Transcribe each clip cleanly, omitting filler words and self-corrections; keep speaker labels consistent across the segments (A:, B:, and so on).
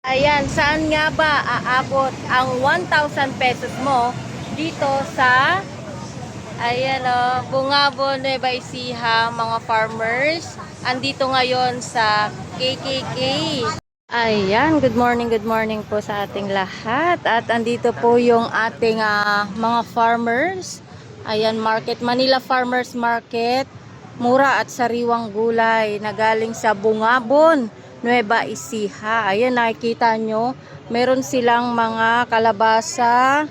A: Ayan, saan nga ba aabot ang 1,000 pesos mo dito sa, ayan o, Bungabon, Nueva Ecija, mga farmers. Andito ngayon sa KKK. Ayan, good morning po sa ating lahat. At andito po yung ating mga farmers. Ayan, Manila Farmers Market. Mura at sariwang gulay na galing sa Bungabon, Nueva Ecija. Ayan, nakikita nyo, meron silang mga kalabasa.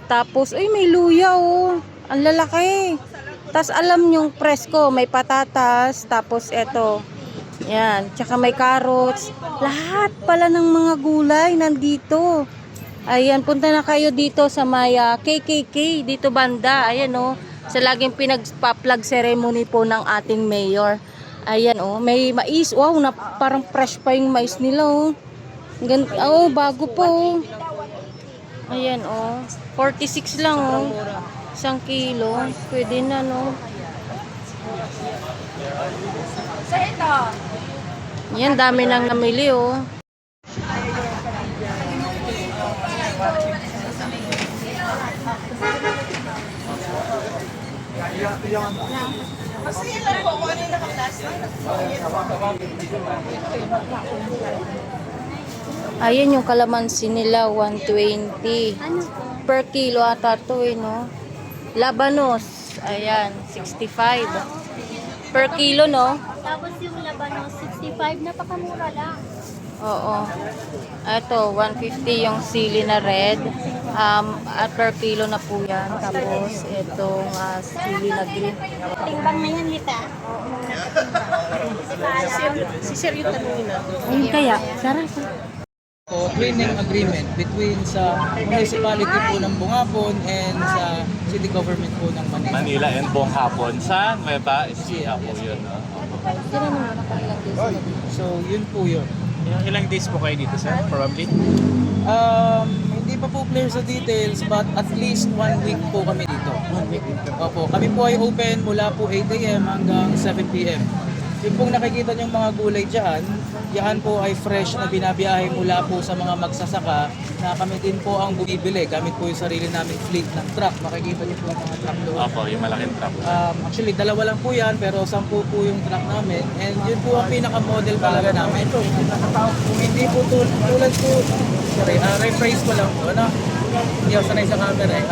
A: Tapos, ay, may luya oh. Ang lalaki. Tapos, alam nyong presko, may patatas. Tapos, eto. Yan, tsaka may carrots. Lahat pala ng mga gulay nandito. Ayan, punta na kayo dito sa may KKK, dito banda. Ayan oh, sa laging pinagpa-plug ceremony po ng ating mayor. Ayan oh, may mais. Wow, parang fresh pa yung mais nila oh. Oh, bago po oh. Ayan oh, 46 lang oh. 1 kilo. Pwede na no. Sa ito. Yan, dami nang namili oh. Ayan yung kalamansi nila, 120 per kilo ata to eh, no? Labanos, ayan, 65 per kilo, no?
B: Tapos yung labanos, 65, napakamura lang.
A: Oo. Ito, 150 yung sili na red. At per kilo na po yan. Tapos, itong sili na green.
B: Timbang na yan, Lita.
C: Si Sir yung tanongin natin.
A: Ayun kaya, sarap.
C: So, twinning agreement between sa municipality po ng Bungabon and sa city government po ng Manila.
D: Manila and buong hapon sa Nueva Ecija po yun. No?
C: So, yun po yun.
D: Ilang days po kayo dito, sir? Probably?
C: Hindi pa po clear sa details but at least 1 week po kami dito. 1 week. Opo, kami po ay open mula po 8 a.m. hanggang 7 p.m. Yung pong nakikita niyong mga gulay dyan, yan po ay fresh na binabiyahe mula po sa mga magsasaka na kami din po ang bumibili. Gamit po yung sarili naming fleet ng truck. Makikita niyo po ang mga truck doon.
D: Opo, yung malaking truck.
C: Actually, 2 lang po yan pero 10 po yung truck namin. And yun po ang pinaka-model talaga namin. Hindi po tulad po, sorry, rephrase ko lang po. Ano? Hindi ako sanay sa camera eh.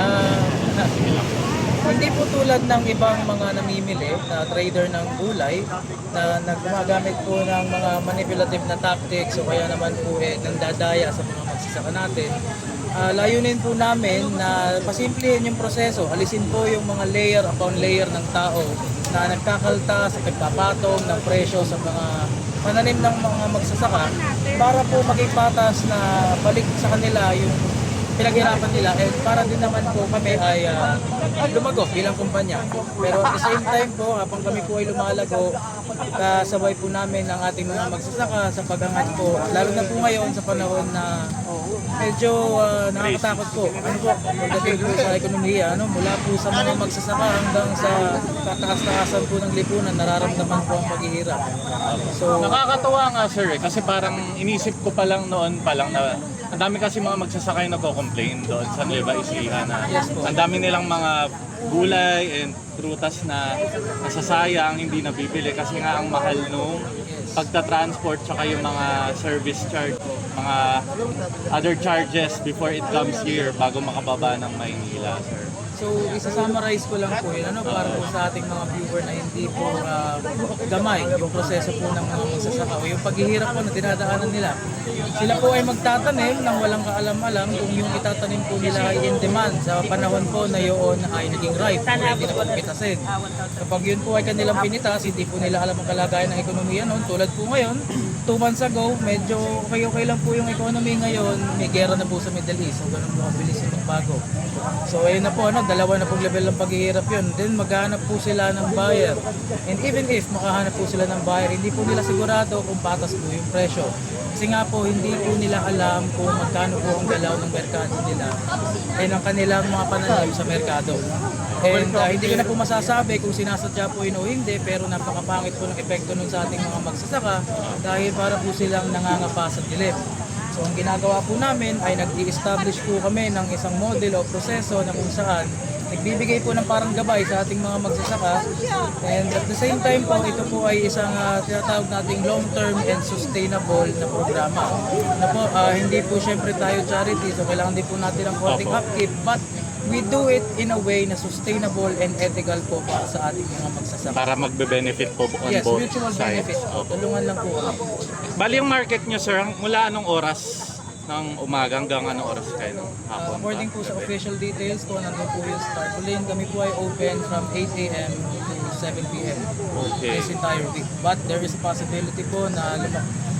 C: Hindi po tulad ng ibang mga namimili na trader ng gulay na naggumagamit po ng mga manipulative na tactics o kaya naman po nandadaya sa mga magsasaka natin. Layunin po namin na pasimplihin yung proseso, alisin po yung mga layer upon layer ng tao na nagkakalta sa pagpapatong ng presyo sa mga pananim ng mga magsasaka para po maging patas na balik sa kanila yung pinaghirapan nila and para din naman po kami ay lumago bilang kumpanya. Pero at the same time po, habang kami po ay lumalago, kasabay po namin ang ating mga magsasaka sa pag-angat po. Lalo na po ngayon sa panahon na medyo nakakatakot po. Ano po, pagdating po sa ekonomiya, mula po sa mga magsasaka hanggang sa kataas-taasan po ng lipunan, nararamdaman po ang paghihirap. So,
D: Nakakatuwa nga, sir, kasi parang inisip ko pa lang noon pa lang na ang dami kasi mga magsasaka yung nagko-complain doon sa Nueva Ecija na ang dami nilang mga gulay and prutas na nasasayang, hindi nabibili kasi nga ang mahal nung pagta-transport tsaka yung mga service charge, mga other charges before it comes here bago makababa ng Maynila, sir.
C: So, isa-summarize ko lang po yun, para po sa ating mga viewer na hindi po gamay yung proseso po ng mga magsasaka o yung paghihirap po na dinadaanan nila. Sila po ay magtatanim nang walang kaalam-alam kung yung itatanim po nila ay in demand sa panahon po na yun ay naging ripe, pwede na pong pitasin. Kapag yun po ay kanilang pinitas, hindi po nila alam ang kalagayan ng ekonomiya noon. Tulad po ngayon, 2 months ago, medyo okay lang po yung economy ngayon. May gera na po sa Middle East, so ganun po kabilis yung bago. So ayun na po, dalawa na pong level ng paghihirap yun. Then maghahanap po sila ng buyer. And even if makahanap po sila ng buyer, hindi po nila sigurado kung patas po yung presyo. Kasi nga po, hindi po nila alam kung magkano po ang galaw ng merkado nila and ang kanilang mga pananim sa merkado. And hindi ko na po masasabi kung sinasadya po yun o hindi, pero napakapangit po ng epekto nun sa ating mga magsasaka dahil para po silang nangangapa sa dilim. So So ang ginagawa po namin ay nag-i-establish po kami ng isang model o proseso na kung saan nagbibigay po ng parang gabay sa ating mga magsasaka. And at the same time po, ito po ay isang tinatawag nating long-term and sustainable na programa. Na po, hindi po syempre tayo charity, so kailangan din po natin ng konting
D: Opo.
C: upkeep, but we do it in a way na sustainable and ethical po para sa ating mga magsasaka.
D: Para magbe-benefit po on
C: Yes,
D: both
C: mutual
D: sides.
C: benefit.
D: Opo.
C: Tulungan lang po kami.
D: Bali yung market nyo, sir, mula anong oras ng umaga hanggang anong oras kayo ng hapon?
C: According po sa official details po, nandun po yung start ulit. Kami po ay open from 8 a.m. to 7 p.m.
D: Okay.
C: this entire week. But there is a possibility po na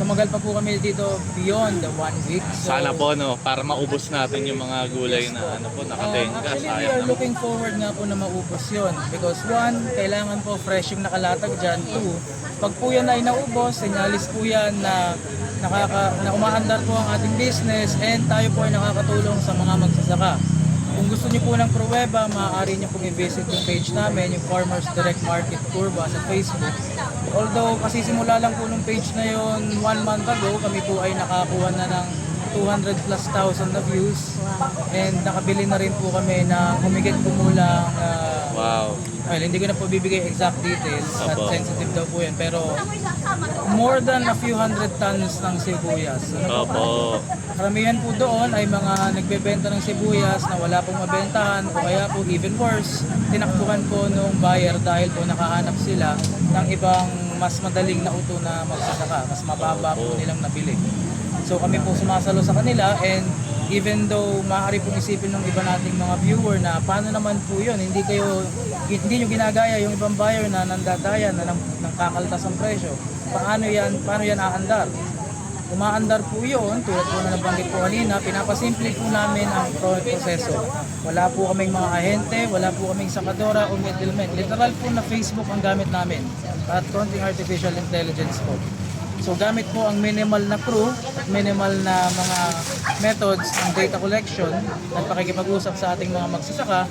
C: tumagal pa po kami dito beyond the 1 week. So,
D: Sana po, no, para maubos natin yung mga gulay na ano po, nakatenga.
C: actually, we
D: Sayang
C: are
D: naman.
C: looking forward nga po na maubos yun. Because one, kailangan po fresh yung nakalatag dyan. Two, pag po yan ay naubos, sinyalis po yan na na umaandar po ang ating business and tayo po ay nakakatulong sa mga magsasaka. Kung gusto niyo po ng pruweba, maaari niyo pong i-visit yung page namin, yung Farmers Direct Market Curva sa Facebook. Although kasi simula lang po nung page na yon 1 month ago, kami po ay nakakuha na ng 200 plus thousand na views and nakabili na rin po kami ng humigit kumulang
D: Wow.
C: well, hindi ko na po bibigay exact details at
D: Opo.
C: sensitive daw po yan, pero more than a few hundred tons ng sibuyas. Ano po?
D: Opo.
C: Karamihan po doon ay mga nagbebenta ng sibuyas na wala pong mabentahan o kaya po even worse, tinakbuhan po nung buyer dahil po nakahanap sila ng ibang mas madaling na uto na magsasaka, mas mababa po nilang nabili. So kami po sumasalo sa kanila and even though maaari pong isipin ng iba nating mga viewer na paano naman po yun, hindi nyo ginagaya yung ibang buyer na nandadaya na ng kakaltas ang presyo. Paano yan aandar? Umaandar po yun, tulad po na nabanggit po kanina, pinapasimple po namin ang proseso. Wala po kaming mga ahente, wala po kaming sakadora o middleman. Literal po na Facebook ang gamit namin at konting artificial intelligence po. So gamit po ang minimal na crew at minimal na mga methods ng data collection at pakikipag-usap sa ating mga magsasaka,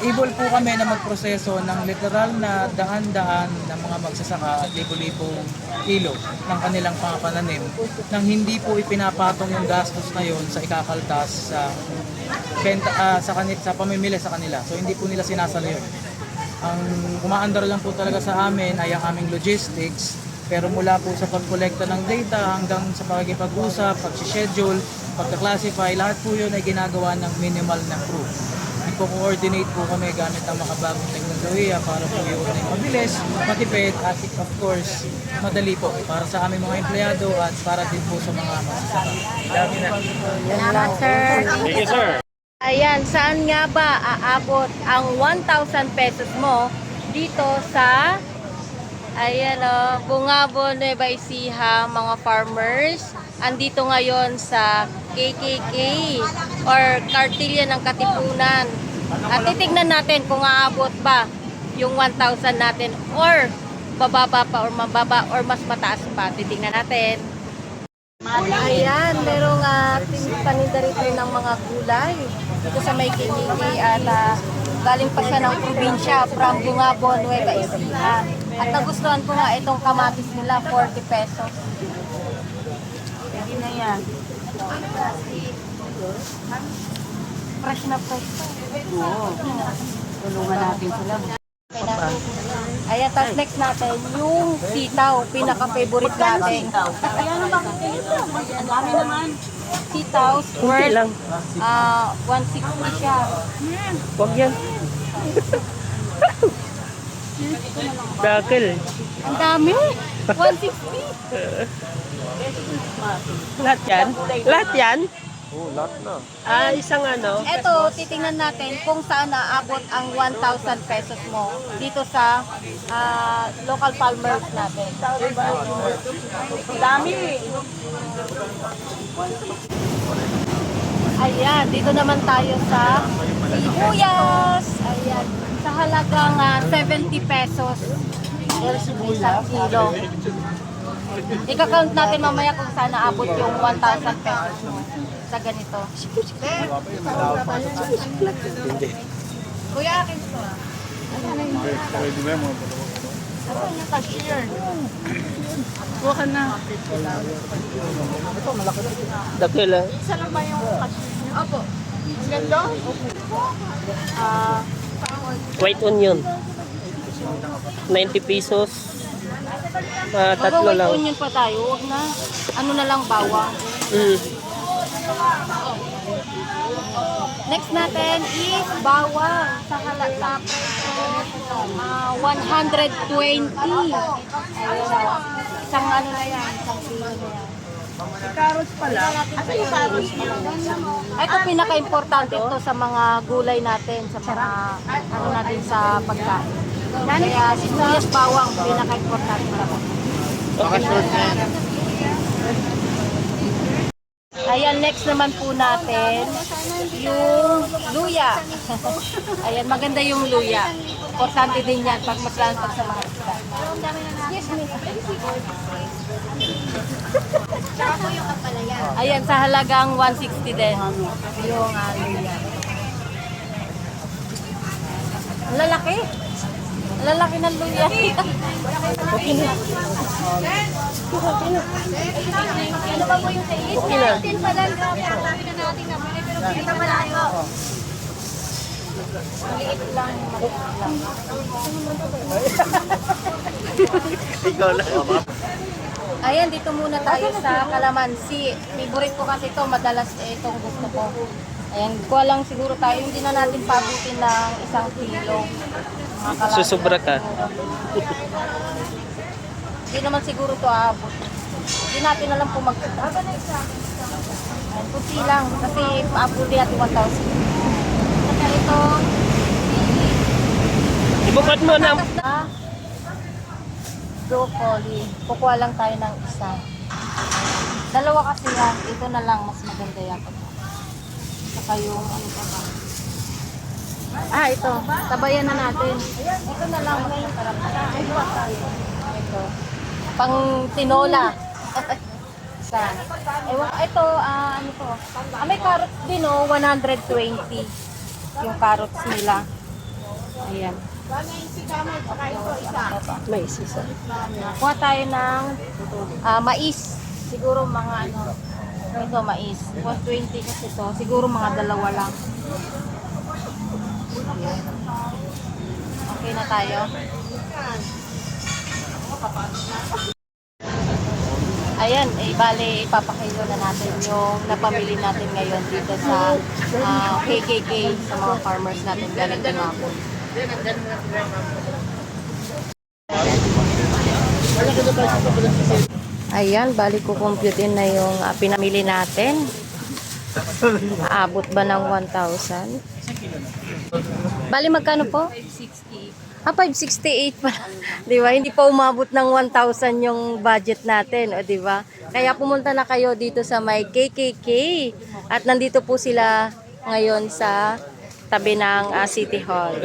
C: able po kami na magproseso ng literal na daan-daan ng mga magsasaka at libo-libong kilo ng kanilang pananim nang hindi po ipinapatong yung gastos na yun sa ikakaltas sa sa pamimili sa kanila. So hindi po nila sinasalo yun. Ang umaandar lang po talaga sa amin ay ang aming logistics. Pero mula po sa pag-collecta ng data hanggang sa pagkikipag-usap, pag-schedule, pagka-classify, lahat po yun ay ginagawa ng minimal na crew. Ipo-coordinate po kami gamit ang makabagong teknolohiya para po yun ay mabilis, matipid at of course, madali po para sa aming mga empleyado at para din po sa mga magsasaka.
A: Salamat, sir.
D: Thank you, sir.
A: Ayan, saan nga ba aabot ang 1,000 pesos mo dito sa Bungabon, Nueva Ecija, mga farmers? Andito ngayon sa KKK or Kartilya ng Katipunan. At titignan natin kung aabot ba yung 1,000 natin or bababa pa or mababa or mas mataas pa. Titignan natin. Ayan, merong paninda rito ng mga gulay dito sa may Kinigi at galing pa siya ng probinsya from Bungabon, Nueva Ecija. At nagustuhan ko nga itong kamatis nila, 40 pesos. Pwede na yan. Fresh na fresh. Oo. Tulungan natin sila. Ayan, tapos next natin, yung sitaw, pinaka-favorite natin.
B: Ayan ang bakit ito. Ang dami naman.
A: Sitaw, worth 160 siya.
E: Huwag yan. Dakil.
A: Ang dami! 160!
E: Lahat yan? Lahat yan? Oo, lahat na. Isang ano?
A: Ito, titingnan natin kung saan naabot ang 1,000 pesos mo dito sa local farmers natin. Dami! Ayan, dito naman tayo sa sibuyas. Ayan, sa halagang 70 pesos. Isang kilo. Ika-count natin mamaya kung saan naabot yung 1,000 pesos mo sa ganito. Kuya, akin to.
E: Kuha ka na. Dakila.
B: Isa lang ba yung cashier? Opo. Ganda?
E: White onion. 90 pesos. Tatlo
A: Mag-white
E: lang.
A: onion pa tayo, huwag na. Ano na lang, bawang.
E: Mm.
A: Next natin is bawang sa sa preso 120. Ayun. Isang ano na yan, isang kilo na yan.
B: Carrots pala. Ano yung carrots pala?
A: Ito pinaka-importante ito sa mga gulay natin, sa mga ano natin sa pagkain. Kaya sibuyas bawang, pinaka-importante naman. Ayan, next naman po natin, yung luya. Ayan, maganda yung luya. Importante din yan pag maglalantag sa mga isda. Ayan, sa halagang 160 din. Yung luya. Ang lalaki. Ang lalaki ng luya.
B: Ano ba po yung taste? 19 pa lang. Grabe, ang dami na natin nabili. Pero pinita malayo.
A: Maliit lang.
E: Ikaw lang.
A: Ayan, dito muna tayo sa kalamansi. Favorite ko kasi ito, madalas itong gusto ko. Ayan, kuha lang siguro tayo, hindi na natin pabutin ng 1 kilo. Mga kalamansi.
E: Susubra ka.
A: Hindi naman siguro ito aabot. Hindi natin alam kung magkakaba na isa. Ayan, kunti lang, kasi paabutin natin 1,000. Saka ito,
E: Ibukod mo na.
A: broccoli. Kukuha lang tayo ng isa. Dalawa kasi yan. Ito na lang. Mas maganda yan. Saka yung ano pa ba? Ito. Tabayan na natin. Ito na lang. Masarap na. Ito. Pang tinola. Isa. Ewan, ito, ano to? May carrots din, 120. Yung carrots nila. Ayan.
E: May sisa.
A: Kuha tayo ng mais. Siguro mga ano, ito mais. 120 kasi ito. Siguro mga dalawa lang. Okay na tayo. Ayan, bale ipapakilo na natin yung napamili natin ngayon dito sa KKK sa mga farmers natin galing Tumapon. Ayan, balik ko computein na yung pinamili natin. Aabot ba ng 1,000? Bali magkano po? 568 pa. 'Di ba? Hindi pa umabot ng 1,000 yung budget natin, o 'di ba? Kaya pumunta na kayo dito sa may KKK at nandito po sila ngayon sa tabi ng City Hall.